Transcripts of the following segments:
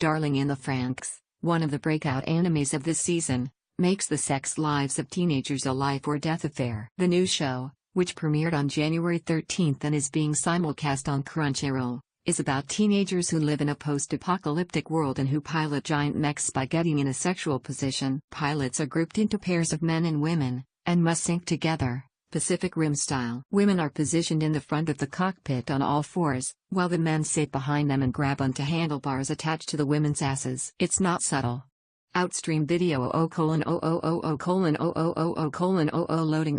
Darling in the Franxx, one of the breakout animes of this season, makes the sex lives of teenagers a life or death affair. The new show, which premiered on January 13 and is being simulcast on Crunchyroll, is about teenagers who live in a post-apocalyptic world and who pilot giant mechs by getting in a sexual position. Pilots are grouped into pairs of men and women, and must sync together, Pacific Rim style. Women are positioned in the front of the cockpit on all fours, while the men sit behind them and grab onto handlebars attached to the women's asses. It's not subtle. Outstream video loading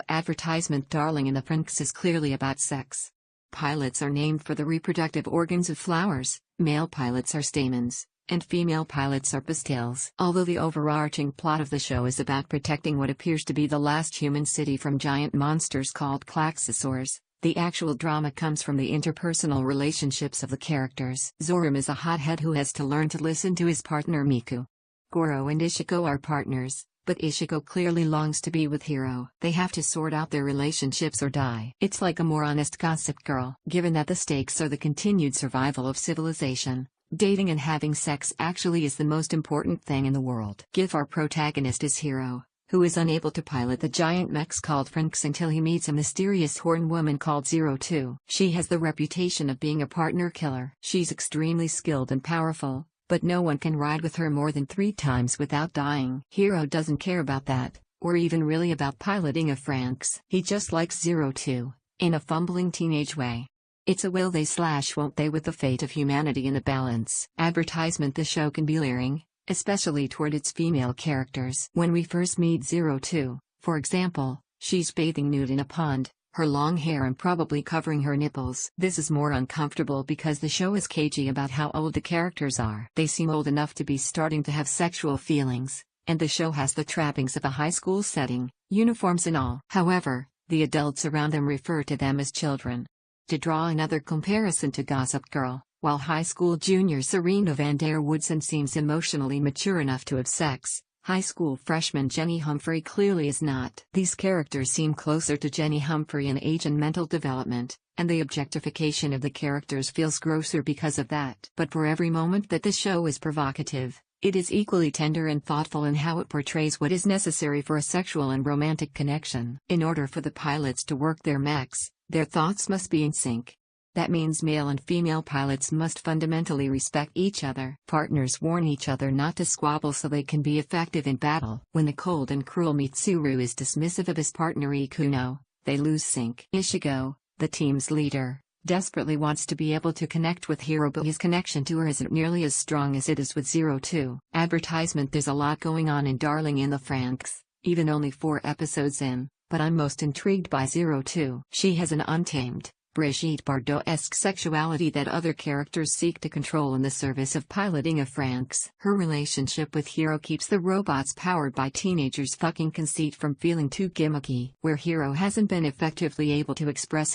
advertisement. Darling in the Franxx is clearly about sex. Pilots are named for the reproductive organs of flowers, male pilots are stamens, and female pilots are pistils. Although the overarching plot of the show is about protecting what appears to be the last human city from giant monsters called klaxosaurs, the actual drama comes from the interpersonal relationships of the characters. Zoram is a hothead who has to learn to listen to his partner Miku. Goro and Ishiko are partners, but Ishiko clearly longs to be with Hiro. They have to sort out their relationships or die. It's like a more honest Gossip Girl. Given that the stakes are the continued survival of civilization, dating and having sex actually is the most important thing in the world. Our protagonist is Hiro, who is unable to pilot the giant mechs called Franxx until he meets a mysterious horn woman called 02. She has the reputation of being a partner killer. She's extremely skilled and powerful, but no one can ride with her more than 3 times without dying. Hiro doesn't care about that, or even really about piloting a Franxx. He just likes 02, in a fumbling teenage way. It's a will they/won't they with the fate of humanity in the balance. Advertisement. The show can be leering, especially toward its female characters. When we first meet 02, for example, she's bathing nude in a pond, her long hair and probably covering her nipples. This is more uncomfortable because the show is cagey about how old the characters are. They seem old enough to be starting to have sexual feelings, and the show has the trappings of a high school setting, uniforms and all. However, the adults around them refer to them as children. To draw another comparison to Gossip Girl, while high school junior Serena van der Woodsen seems emotionally mature enough to have sex, high school freshman Jenny Humphrey clearly is not. These characters seem closer to Jenny Humphrey in age and mental development, and the objectification of the characters feels grosser because of that. But for every moment that the show is provocative, it is equally tender and thoughtful in how it portrays what is necessary for a sexual and romantic connection. In order for the pilots to work their mechs, their thoughts must be in sync. That means male and female pilots must fundamentally respect each other. Partners warn each other not to squabble so they can be effective in battle. When the cold and cruel Mitsuru is dismissive of his partner Ikuno, they lose sync. Ishiko, the team's leader, desperately wants to be able to connect with Hiro, but his connection to her isn't nearly as strong as it is with 02. Advertisement. There's a lot going on in Darling in the Franxx, even only 4 episodes in, but I'm most intrigued by 02. She has an untamed, Brigitte Bardot-esque sexuality that other characters seek to control in the service of piloting a Franxx. Her relationship with Hiro keeps the robots powered by teenagers' fucking conceit from feeling too gimmicky. Where Hiro hasn't been effectively able to express